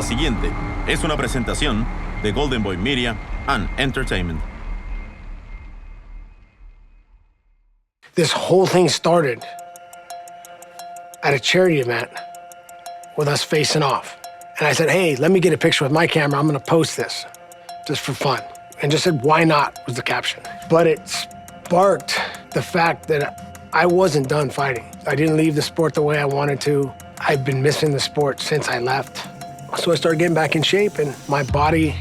siguiente es una presentación de Golden Boy Media and Entertainment. This whole thing started at a charity event with us facing off. And I said, hey, let me get a picture with my camera. I'm gonna post this just for fun. And just said, why not, was the caption. But it sparked the fact that I wasn't done fighting. I didn't leave the sport the way I wanted to. I've been missing the sport since I left. So I started getting back in shape and my body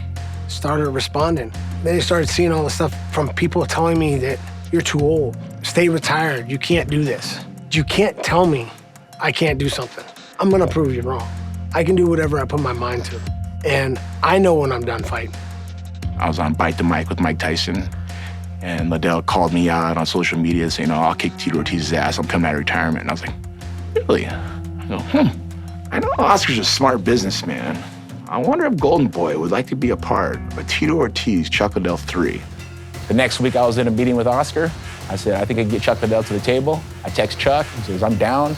started responding. Then I started seeing all the stuff from people telling me that you're too old, stay retired, you can't do this. You can't tell me I can't do something. I'm gonna prove you wrong. I can do whatever I put my mind to. And I know when I'm done fighting. I was on Bite the Mic with Mike Tyson, and Liddell called me out on social media saying, oh, I'll kick Tito Ortiz's ass, I'm coming out of retirement. And I was like, really? I go, I know Oscar's a smart businessman. I wonder if Golden Boy would like to be a part of a Tito Ortiz Chuck Liddell 3. The next week I was in a meeting with Oscar. I said, I think I can get Chuck Liddell to the table. I text Chuck, he says, I'm down.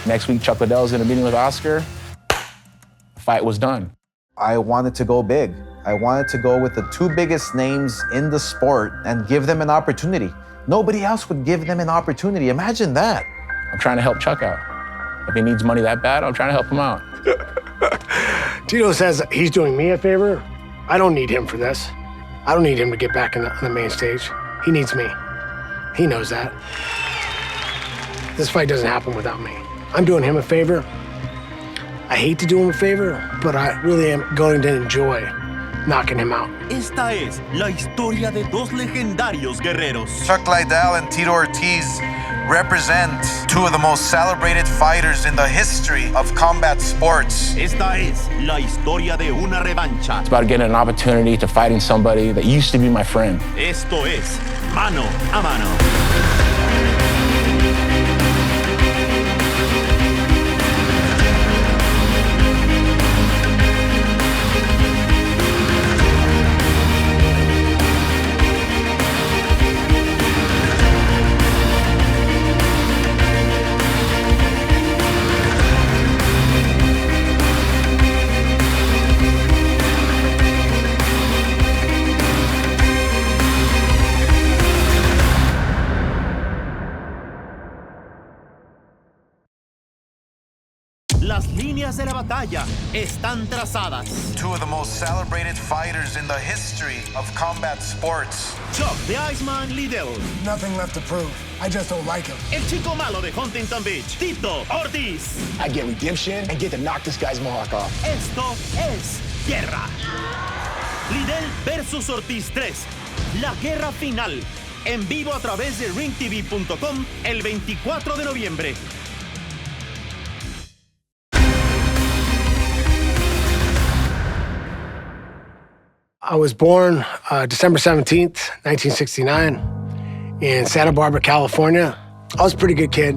Next week, Chuck Liddell's in a meeting with Oscar. The fight was done. I wanted to go big. I wanted to go with the two biggest names in the sport and give them an opportunity. Nobody else would give them an opportunity. Imagine that. I'm trying to help Chuck out. If he needs money that bad, I'm trying to help him out. Tito says he's doing me a favor. I don't need him for this. I don't need him to get back on the main stage. He needs me. He knows that. This fight doesn't happen without me. I'm doing him a favor. I hate to do him a favor, but I really am going to enjoy knocking him out. Esta es la historia de dos legendarios guerreros. Chuck Liddell and Tito Ortiz represent two of the most celebrated fighters in the history of combat sports. Esta es la historia de una revancha. It's about getting an opportunity to fighting somebody that used to be my friend. Esto es Mano a Mano. Las líneas de la batalla están trazadas. Two of the most celebrated fighters in the history of combat sports. Chuck the Iceman Liddell. Nothing left to prove. I just don't like him. El chico malo de Huntington Beach, Tito Ortiz. I get redemption and get to knock this guy's mohawk off. Esto es Guerra. Liddell versus Ortiz 3. La guerra final. En vivo a través de ringtv.com el 24 de noviembre. I was born December 17th, 1969 in Santa Barbara, California. I was a pretty good kid,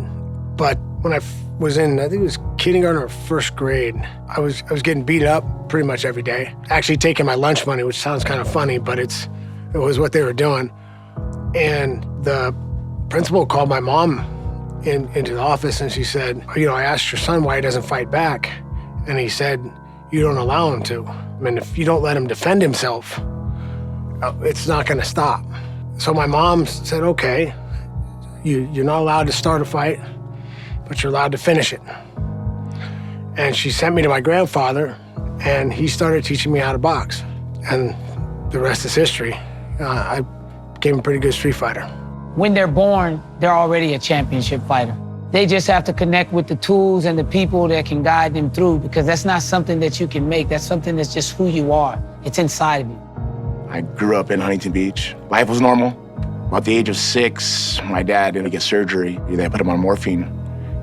but when I was in, I think it was kindergarten or first grade, I was getting beat up pretty much every day. Actually taking my lunch money, which sounds kind of funny, but it was what they were doing. And the principal called my mom into the office and she said, you know, I asked your son why he doesn't fight back. And he said, you don't allow him to. I mean, if you don't let him defend himself, it's not gonna stop. So my mom said, okay, you're not allowed to start a fight, but you're allowed to finish it. And she sent me to my grandfather, and he started teaching me how to box. And the rest is history. I became a pretty good street fighter. When they're born, they're already a championship fighter. They just have to connect with the tools and the people that can guide them through, because that's not something that you can make. That's something that's just who you are. It's inside of you. I grew up in Huntington Beach. Life was normal. About the age of 6, my dad didn't get surgery. They put him on morphine.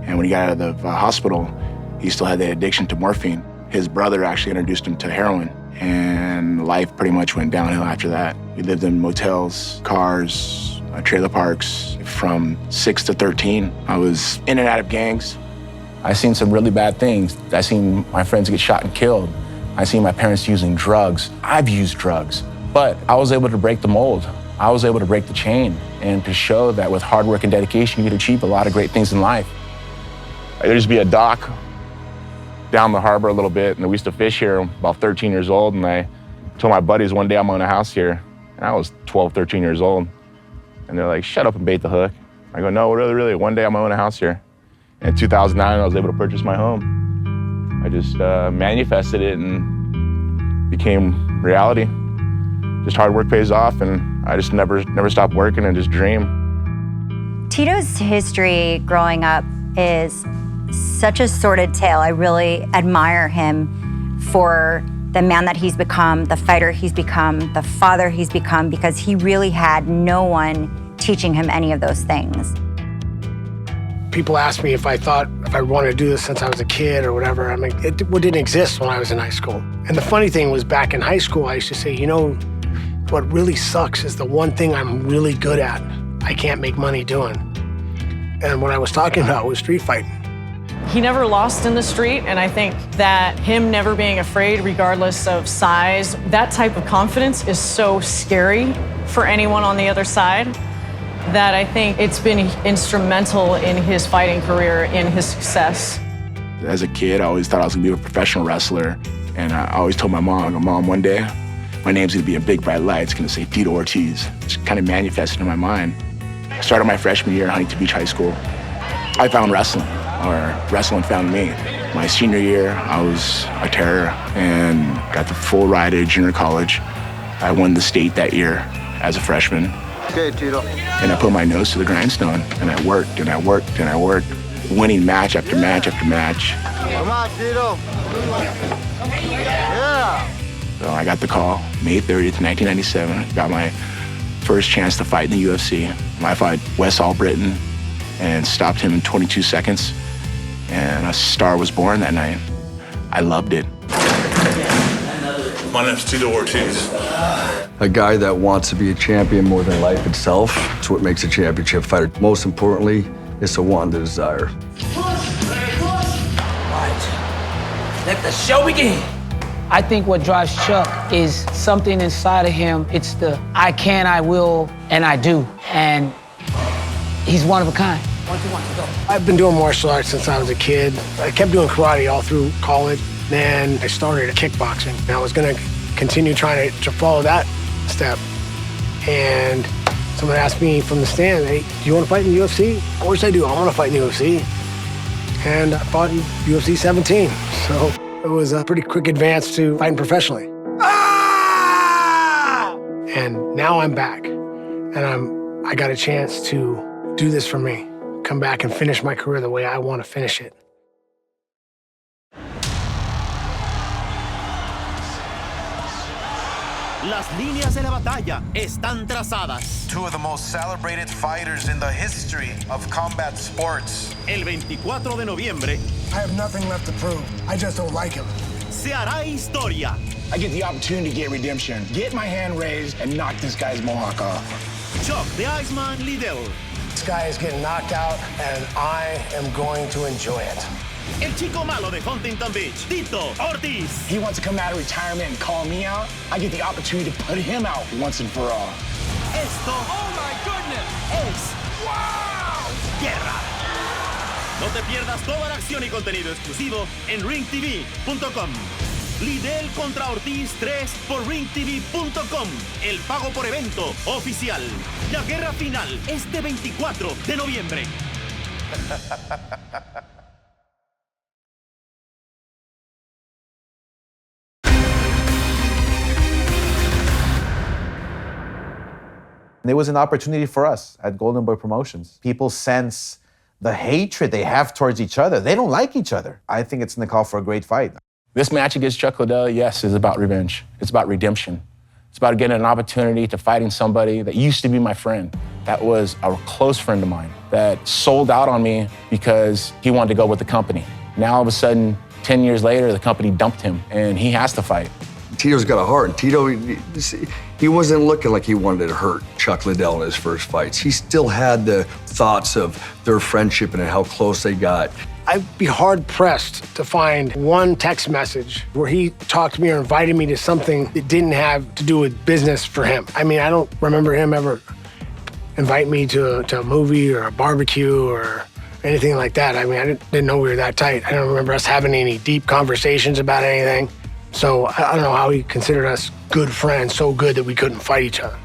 And when he got out of the hospital, he still had the addiction to morphine. His brother actually introduced him to heroin. And life pretty much went downhill after that. We lived in motels, cars, trailer parks. From 6 to 13, I was in and out of gangs. I seen some really bad things. I seen my friends get shot and killed. I seen my parents using drugs. I've used drugs, but I was able to break the mold. I was able to break the chain and to show that with hard work and dedication, you can achieve a lot of great things in life. There used to be a dock down the harbor a little bit, and we used to fish here. About 13 years old, and I told my buddies one day I'm gonna own a house here. And I was 12, 13 years old. And they're like, shut up and bait the hook. I go, no, really, one day I'm gonna own a house here. And in 2009, I was able to purchase my home. I just manifested it and became reality. Just hard work pays off, and I just never stopped working and just dream. Tito's history growing up is such a sordid tale. I really admire him for the man that he's become, the fighter he's become, the father he's become, because he really had no one teaching him any of those things. People ask me if I wanted to do this since I was a kid or whatever. I mean, it didn't exist when I was in high school. And the funny thing was, back in high school, I used to say, you know, what really sucks is the one thing I'm really good at, I can't make money doing. And what I was talking about was street fighting. He never lost in the street, and I think that him never being afraid, regardless of size, that type of confidence is so scary for anyone on the other side that I think it's been instrumental in his fighting career, in his success. As a kid, I always thought I was gonna be a professional wrestler, and I always told my mom, Mom, one day, my name's gonna be a big bright light. It's gonna say Tito Ortiz. It's kind of manifested in my mind. I started my freshman year at Huntington Beach High School. I found wrestling, or wrestling found me. My senior year, I was a terror and got the full ride at junior college. I won the state that year as a freshman. Okay, Tito. And I put my nose to the grindstone, and I worked, and I worked, and I worked, winning match after match after match. Come on, Tito. Yeah. So I got the call, May 30th, 1997. Got my first chance to fight in the UFC. I fought Wes Albritton and stopped him in 22 seconds. And a star was born that night. I loved it. My name's Tito Ortiz. A guy that wants to be a champion more than life itself. It's what makes a championship fighter. Most importantly, it's to want the desire. Right. Let the show begin. I think what drives Chuck is something inside of him. It's the I can, I will, and I do. And he's one of a kind. 1, 2, 1, 2, go. I've been doing martial arts since I was a kid. I kept doing karate all through college. Then I started kickboxing. And I was gonna continue trying to follow that step. And someone asked me from the stand, hey, do you want to fight in the UFC? Of course I do, I want to fight in the UFC. And I fought in UFC 17. So it was a pretty quick advance to fighting professionally. Ah! And now I'm back. And I got a chance to do this for me. Come back and finish my career the way I want to finish it. Las líneas de la batalla están trazadas. Two of the most celebrated fighters in the history of combat sports. El 24 de noviembre. I have nothing left to prove. I just don't like him. Se hará historia. I get the opportunity to get redemption, get my hand raised, and knock this guy's mohawk off. Chuck the Iceman Liddell. This guy is getting knocked out, and I am going to enjoy it. El chico malo de Huntington Beach, Tito Ortiz. He wants to come out of retirement and call me out. I get the opportunity to put him out once and for all. Esto, oh my goodness, es wow, guerra. No te pierdas toda la acción y contenido exclusivo en ringtv.com. Liddell contra Ortiz 3 por ringtv.com. El pago por evento oficial. La guerra final este 24 de noviembre. It was an opportunity for us at Golden Boy Promotions. People sense the hatred they have towards each other. They don't like each other. I think it's going to call for a great fight. This match against Chuck Liddell, yes, is about revenge. It's about redemption. It's about getting an opportunity to fighting somebody that used to be my friend, that was a close friend of mine, that sold out on me because he wanted to go with the company. Now, all of a sudden, 10 years later, the company dumped him, and he has to fight. Tito's got a heart. And Tito, he wasn't looking like he wanted to hurt Chuck Liddell in his first fights. He still had the thoughts of their friendship and how close they got. I'd be hard-pressed to find one text message where he talked to me or invited me to something that didn't have to do with business for him. I mean, I don't remember him ever invite me to a movie or a barbecue or anything like that. I mean, I didn't know we were that tight. I don't remember us having any deep conversations about anything. So I don't know how he considered us good friends, so good that we couldn't fight each other.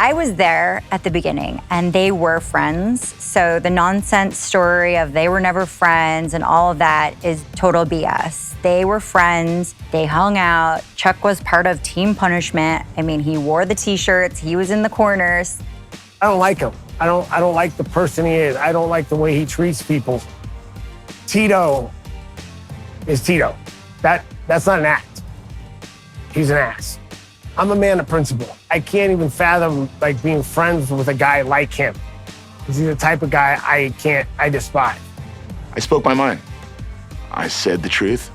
I was there at the beginning, and they were friends. So the nonsense story of they were never friends and all of that is total BS. They were friends, they hung out. Chuck was part of Team Punishment. I mean, he wore the t-shirts, he was in the corners. I don't like him. I don't like the person he is. I don't like the way he treats people. Tito is Tito. That's not an act. He's an ass. I'm a man of principle. I can't even fathom like being friends with a guy like him. He's the type of guy I despise. I spoke my mind. I said the truth,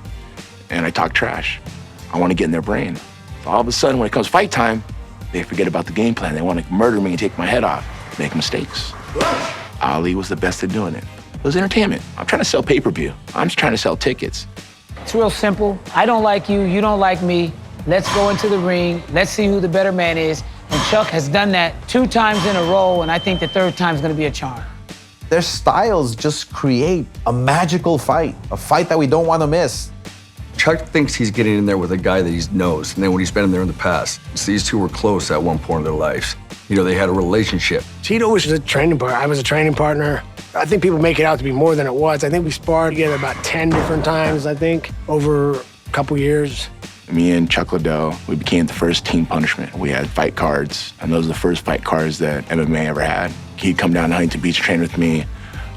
and I talked trash. I want to get in their brain. So all of a sudden, when it comes fight time, they forget about the game plan. They want to murder me and take my head off, make mistakes. Ali was the best at doing it. It was entertainment. I'm trying to sell pay-per-view. I'm just trying to sell tickets. It's real simple. I don't like you, you don't like me. Let's go into the ring. Let's see who the better man is. And Chuck has done that 2 times in a row, and I think the 3rd time's gonna be a charm. Their styles just create a magical fight, a fight that we don't want to miss. Chuck thinks he's getting in there with a guy that he knows, and then when he's been in there in the past. So these two were close at one point in their lives. You know, they had a relationship. Tito was a training partner. I was a training partner. I think people make it out to be more than it was. I think we sparred together about 10 different times, I think, over a couple years. Me and Chuck Liddell, we became the first Team Punishment. We had fight cards, and those are the first fight cards that MMA ever had. He'd come down to Huntington Beach, train with me.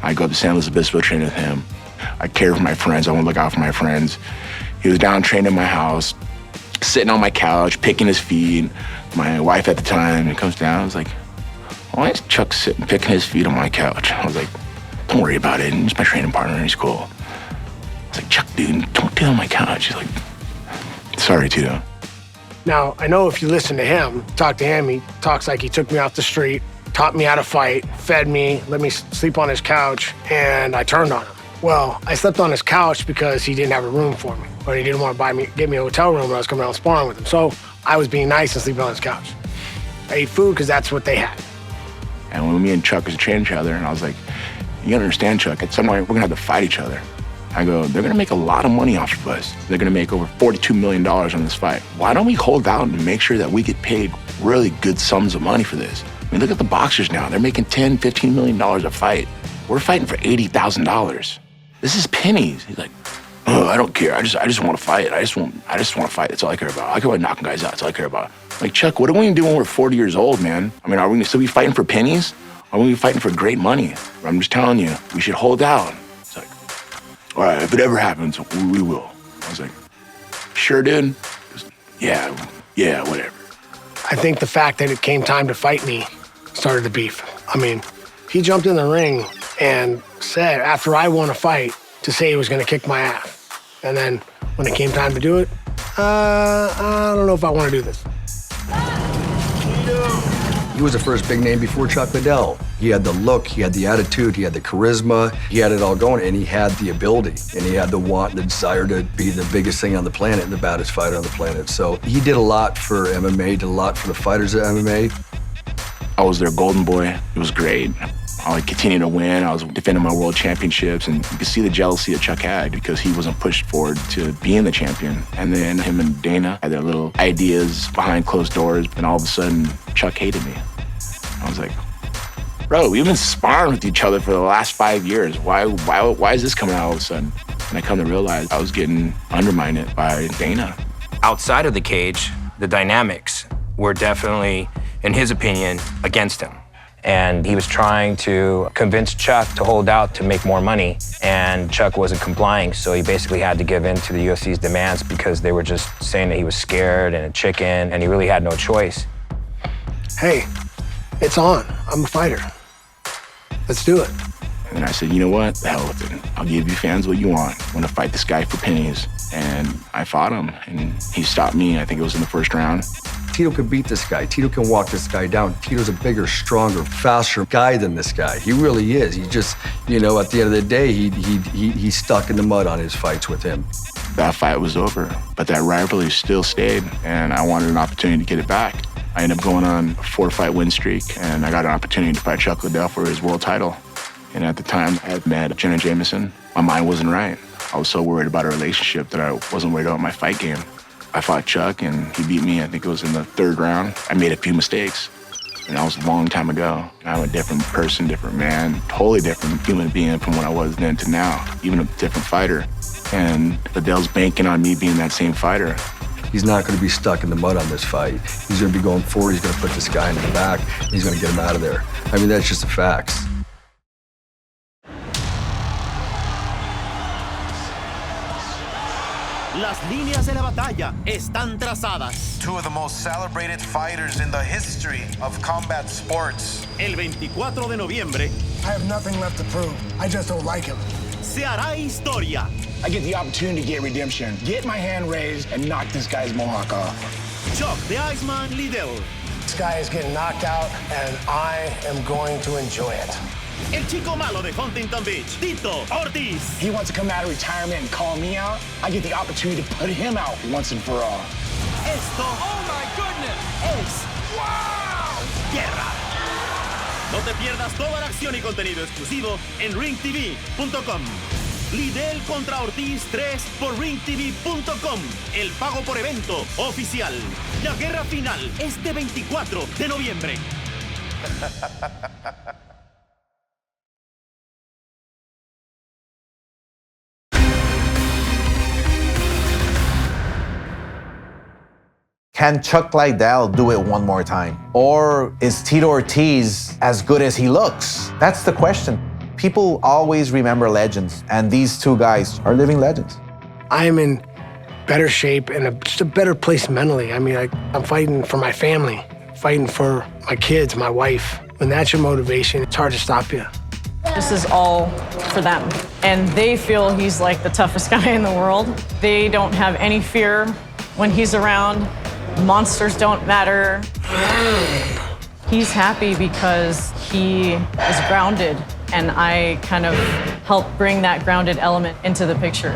I'd go up to San Luis Obispo, train with him. I care for my friends. I want to look out for my friends. He was down training in my house, sitting on my couch, picking his feet. My wife at the time comes down and was like, why is Chuck sitting picking his feet on my couch? I was like, don't worry about it. He's my training partner. He's cool. I was like, Chuck, dude, don't get on my couch. He's like, sorry, Tito. Now, I know if you listen to him, talk to him, he talks like he took me off the street, taught me how to fight, fed me, let me sleep on his couch, and I turned on him. Well, I slept on his couch because he didn't have a room for me, or he didn't want to get me a hotel room when I was coming out sparring with him. So I was being nice and sleeping on his couch. I ate food because that's what they had. And when me and Chuck was training each other, and I was like, you gotta understand, Chuck, at some point, we're gonna have to fight each other. I go, they're gonna make a lot of money off of us. They're gonna make over $42 million on this fight. Why don't we hold out and make sure that we get paid really good sums of money for this? I mean, look at the boxers now. They're making $10, $15 million a fight. We're fighting for $80,000. This is pennies. He's like, oh, I don't care. I just want to fight. I just want to fight. That's all I care about. I care about knocking guys out. That's all I care about. Like, Chuck, what are we gonna do when we're 40 years old, man? I mean, are we gonna still be fighting for pennies? Are we gonna be fighting for great money? I'm just telling you, we should hold out. It's like, all right, if it ever happens, we will. I was like, sure, dude? Yeah, whatever. I think the fact that it came time to fight me started the beef. I mean, he jumped in the ring and said, after I won a fight, to say he was gonna kick my ass. And then when it came time to do it, I don't know if I wanna do this. He was the first big name before Chuck Liddell. He had the look, he had the attitude, he had the charisma, he had it all going, and he had the ability, and he had the want and the desire to be the biggest thing on the planet and the baddest fighter on the planet. So he did a lot for MMA, did a lot for the fighters at MMA. I was their golden boy. It was great. I continued to win. I was defending my world championships, and you could see the jealousy that Chuck had because he wasn't pushed forward to being the champion. And then him and Dana had their little ideas behind closed doors, and all of a sudden, Chuck hated me. I was like, bro, we've been sparring with each other for the last 5 years. Why is this coming out all of a sudden? And I come to realize I was getting undermined by Dana. Outside of the cage, the dynamics were definitely, in his opinion, against him. And he was trying to convince Chuck to hold out to make more money, and Chuck wasn't complying, so he basically had to give in to the UFC's demands because they were just saying that he was scared and a chicken, and he really had no choice. Hey, it's on. I'm a fighter. Let's do it. And I said, you know what? The hell with it. I'll give you fans what you want. I want to fight this guy for pennies. And I fought him, and he stopped me. I think it was in the first round. Tito can beat this guy. Tito can walk this guy down. Tito's a bigger, stronger, faster guy than this guy. He really is. He just, you know, at the end of the day, he's stuck in the mud on his fights with him. That fight was over, but that rivalry still stayed, and I wanted an opportunity to get it back. I ended up going on a 4-fight win streak, and I got an opportunity to fight Chuck Liddell for his world title And at the time, I had met Jenna Jameson. My mind wasn't right. I was so worried about our relationship that I wasn't worried about my fight game. I fought Chuck, and he beat me. I think it was in the 3rd round. I made a few mistakes, and that was a long time ago. I'm a different person, different man, totally different human being from when I was then to now, even a different fighter. And Liddell's banking on me being that same fighter. He's not going to be stuck in the mud on this fight. He's going to be going forward. He's going to put this guy in the back. And he's going to get him out of there. I mean, that's just the facts. Las líneas de la batalla están trazadas. Two of the most celebrated fighters in the history of combat sports. El 24 de noviembre I have nothing left to prove. I just don't like him. se hará historia. I get the opportunity to get redemption, get my hand raised, and knock this guy's mohawk off. Chuck the Iceman Liddell. This guy is getting knocked out, and I am going to enjoy it. El chico malo de Huntington Beach, Tito Ortiz. He wants to come out of retirement and call me out. I get the opportunity to put him out once and for all. Esto, oh my goodness, es wow, guerra. No te pierdas toda la acción y contenido exclusivo en ringtv.com. Liddell contra Ortiz 3 por ringtv.com. El pago por evento oficial. La guerra final este 24 de noviembre. Can Chuck Liddell do it one more time? Or is Tito Ortiz as good as he looks? That's the question. People always remember legends, and these two guys are living legends. I'm in better shape and just a better place mentally. I mean, I'm fighting for my family, fighting for my kids, my wife. When that's your motivation, it's hard to stop you. This is all for them. And they feel he's like the toughest guy in the world. They don't have any fear when he's around. Monsters don't matter. He's happy because he is grounded, and I kind of help bring that grounded element into the picture.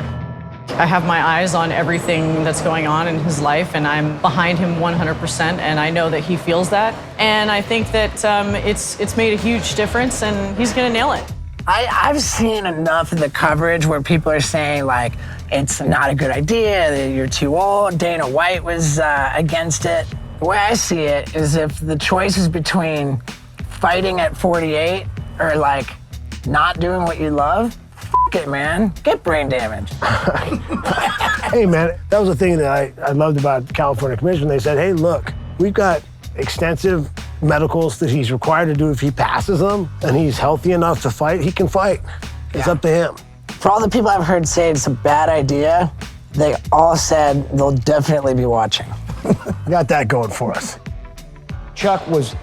I have my eyes on everything that's going on in his life, and I'm behind him 100%, and I know that he feels that. And I think that it's made a huge difference, and he's gonna nail it. I've seen enough of the coverage where people are saying, like, it's not a good idea, that you're too old. Dana White was against it. The way I see it is if the choice is between fighting at 48 or, like, not doing what you love, f it, man. Get brain damage. Hey, man, that was the thing that I loved about the California Commission. They said, hey, look, we've got extensive medicals that he's required to do if he passes them, and he's healthy enough to fight, he can fight. It's up to him. For all the people I've heard say it's a bad idea, they all said they'll definitely be watching. Got that going for us. Chuck was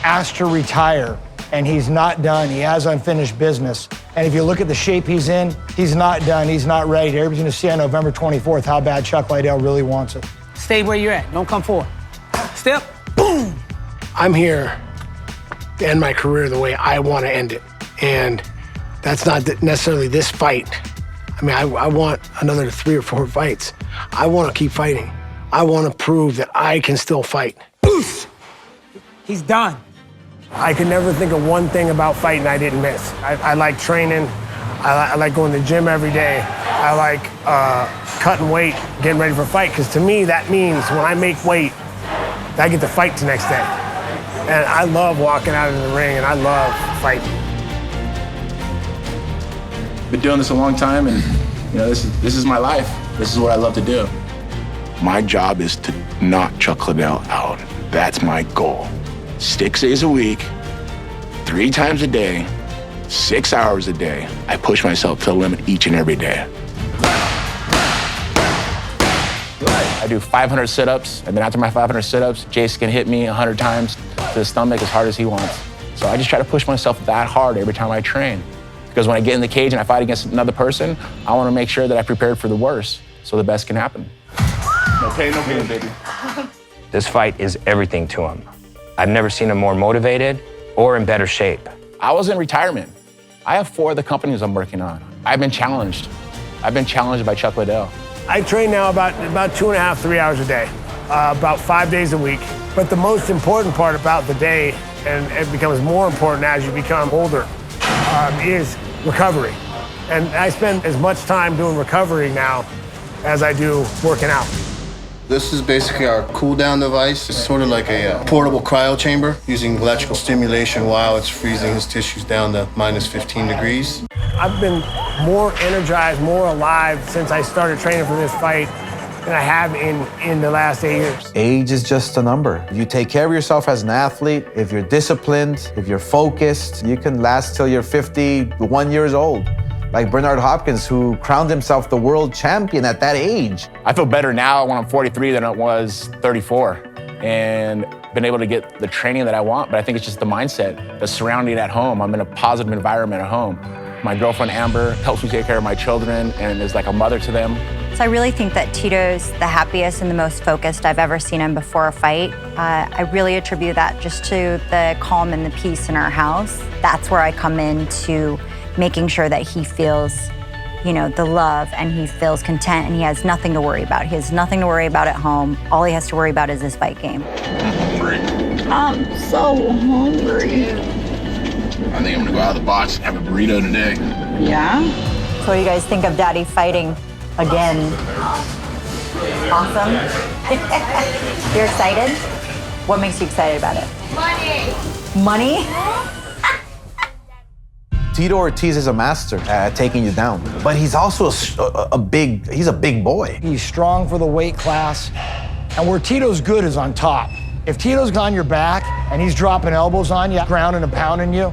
asked to retire, and he's not done. He has unfinished business. And if you look at the shape he's in, he's not done, he's not ready. Everybody's gonna see on November 24th how bad Chuck Liddell really wants it. Stay where you're at, don't come forward. Step, boom. I'm here to end my career the way I want to end it. And that's not necessarily this fight. I mean, I want another 3 or 4 fights. I want to keep fighting. I want to prove that I can still fight. He's done. I could never think of one thing about fighting I didn't miss. I like training. I like going to the gym every day. I like cutting weight, getting ready for a fight, because to me, that means when I make weight, I get to fight the next day. And I love walking out of the ring, and I love fighting. Been doing this a long time, and you know, this is my life. This is what I love to do. My job is to knock Chuck Liddell out. That's my goal. 6 days a week, 3 times a day, 6 hours a day. I push myself to the limit each and every day. I do 500 sit-ups, and then after my 500 sit-ups, Jason can hit me 100 times to the stomach as hard as he wants. So I just try to push myself that hard every time I train. Because when I get in the cage and I fight against another person, I want to make sure that I prepared for the worst so the best can happen. No pain, baby. This fight is everything to him. I've never seen him more motivated or in better shape. I was in retirement. I have 4 of the companies I'm working on. I've been challenged. I've been challenged by Chuck Liddell. I train now about 2.5, 3 hours a day, about 5 days a week. But the most important part about the day, and it becomes more important as you become older, is recovery. And I spend as much time doing recovery now as I do working out. This is basically our cool-down device. It's sort of like a portable cryo chamber using electrical stimulation while it's freezing his tissues down to minus 15 degrees. I've been more energized, more alive since I started training for this fight than I have in the last 8 years. Age is just a number. If you take care of yourself as an athlete, if you're disciplined, if you're focused, you can last till you're 51 years old. Like Bernard Hopkins, who crowned himself the world champion at that age. I feel better now when I'm 43 than I was 34, and been able to get the training that I want, but I think it's just the mindset, the surrounding at home. I'm in a positive environment at home. My girlfriend, Amber, helps me take care of my children and is like a mother to them. So I really think that Tito's the happiest and the most focused I've ever seen him before a fight. I really attribute that just to the calm and the peace in our house. That's where I come in to making sure that he feels, you know, the love and he feels content and he has nothing to worry about. He has nothing to worry about at home. All he has to worry about is his fight game. I'm so hungry. I think I'm gonna go out of the box and have a burrito today. Yeah? So what do you guys think of Daddy fighting again? Awesome. You're excited? What makes you excited about it? Money. Money? Tito Ortiz is a master at taking you down, but he's also a big boy. He's strong for the weight class, and where Tito's good is on top. If Tito's on your back and he's dropping elbows on you, grounding and pounding you,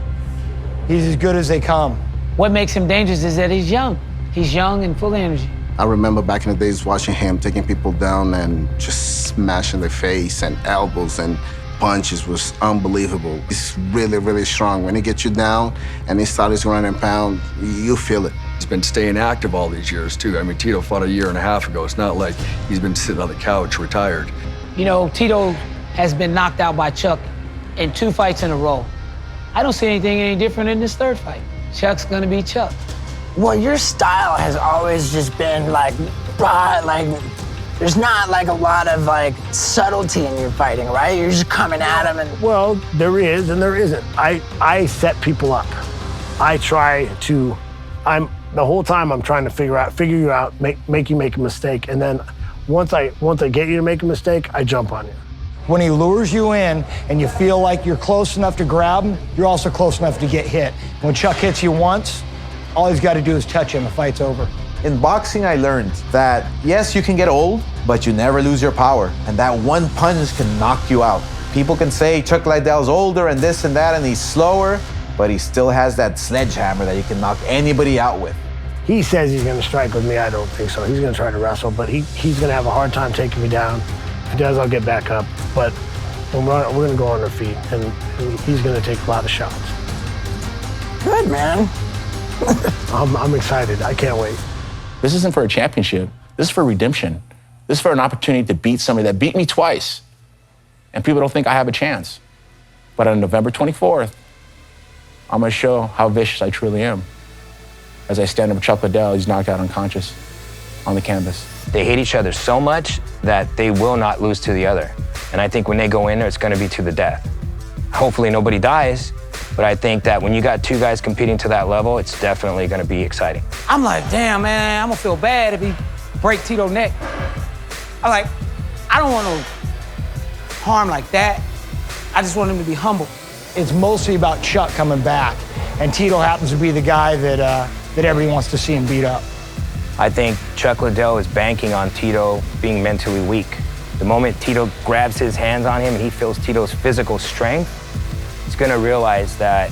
he's as good as they come. What makes him dangerous is that he's young. He's young and full of energy. I remember back in the days watching him taking people down and just smashing their face, and elbows and punches was unbelievable. He's really, really strong. When he gets you down and he starts running and pound, you feel it. He's been staying active all these years, too. I mean, Tito fought a year and a half ago. It's not like he's been sitting on the couch retired. You know, Tito has been knocked out by Chuck in 2 fights in a row. I don't see anything any different in this third fight. Chuck's gonna be Chuck. Well, your style has always just been like, there's not like a lot of like subtlety in your fighting, right? You're just coming at him and... Well, there is and there isn't. I set people up. I try to, the whole time I'm trying to figure you out, make you make a mistake. And then once I get you to make a mistake, I jump on you. When he lures you in and you feel like you're close enough to grab him, you're also close enough to get hit. When Chuck hits you once, all he's got to do is touch him, the fight's over. In boxing, I learned that, yes, you can get old, but you never lose your power. And that one punch can knock you out. People can say Chuck Liddell's older and this and that, and he's slower, but he still has that sledgehammer that he can knock anybody out with. He says he's going to strike with me. I don't think so. He's going to try to wrestle, but he's going to have a hard time taking me down. If he does, I'll get back up. But when we're going to go on our feet, and he's going to take a lot of shots. Good, man. I'm excited. I can't wait. This isn't for a championship. This is for redemption. This is for an opportunity to beat somebody that beat me twice. And people don't think I have a chance. But on November 24th, I'm gonna show how vicious I truly am. As I stand up with Chuck Liddell, he's knocked out unconscious on the canvas. They hate each other so much that they will not lose to the other. And I think when they go in there, it's gonna be to the death. Hopefully nobody dies, but I think that when you got 2 guys competing to that level, it's definitely gonna be exciting. I'm like, damn, man, I'm gonna feel bad if he break Tito's neck. I don't want no harm like that. I just want him to be humble. It's mostly about Chuck coming back, and Tito happens to be the guy that everybody wants to see him beat up. I think Chuck Liddell is banking on Tito being mentally weak. The moment Tito grabs his hands on him and he feels Tito's physical strength, he's gonna realize that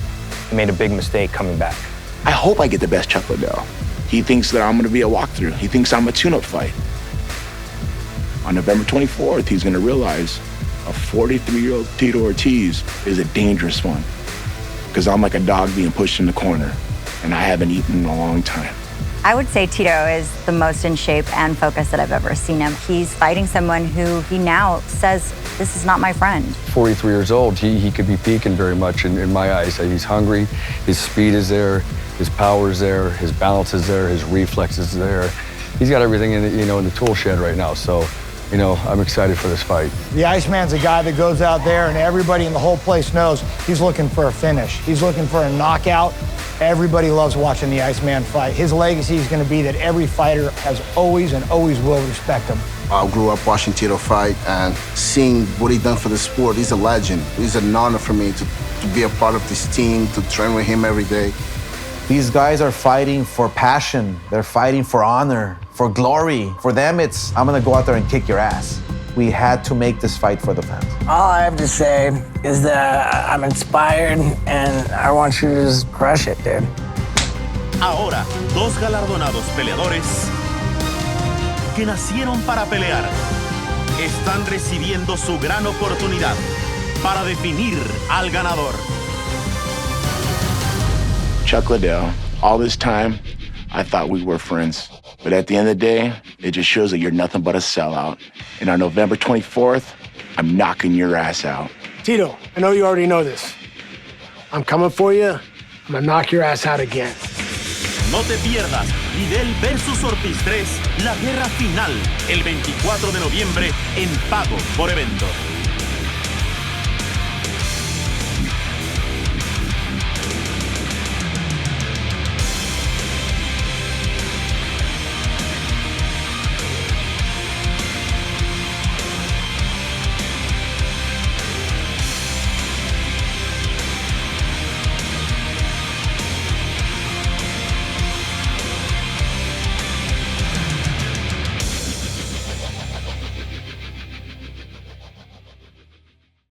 he made a big mistake coming back. I hope I get the best Chuck Liddell. He thinks that I'm gonna be a walkthrough. He thinks I'm a tune-up fight. On November 24th, he's gonna realize a 43-year-old Tito Ortiz is a dangerous one, because I'm like a dog being pushed in the corner, and I haven't eaten in a long time. I would say Tito is the most in shape and focused that I've ever seen him. He's fighting someone who he now says, this is not my friend. 43 years old, he could be peaking very much in my eyes. He's hungry, his speed is there, his power is there, his balance is there, his reflexes is there. He's got everything in the tool shed right now, so You know, I'm excited for this fight. The Iceman's a guy that goes out there and everybody in the whole place knows he's looking for a finish. He's looking for a knockout. Everybody loves watching the Iceman fight. His legacy is going to be that every fighter has always and always will respect him. I grew up watching Tito fight and seeing what he done for the sport. He's a legend. It's an honor for me to be a part of this team, to train with him every day. These guys are fighting for passion. They're fighting for honor, for glory. For them, it's, I'm gonna go out there and kick your ass. We had to make this fight for the fans. All I have to say is that I'm inspired and I want you to just crush it, dude. Ahora, dos galardonados peleadores que nacieron para pelear están recibiendo su gran oportunidad para definir al ganador. Chuck Liddell, all this time, I thought we were friends. But at the end of the day, it just shows that you're nothing but a sellout. And on November 24th, I'm knocking your ass out. Tito, I know you already know this. I'm coming for you. I'm gonna knock your ass out again. No te pierdas Liddell versus Ortiz 3, la guerra final, el 24 de noviembre en Pago por Evento.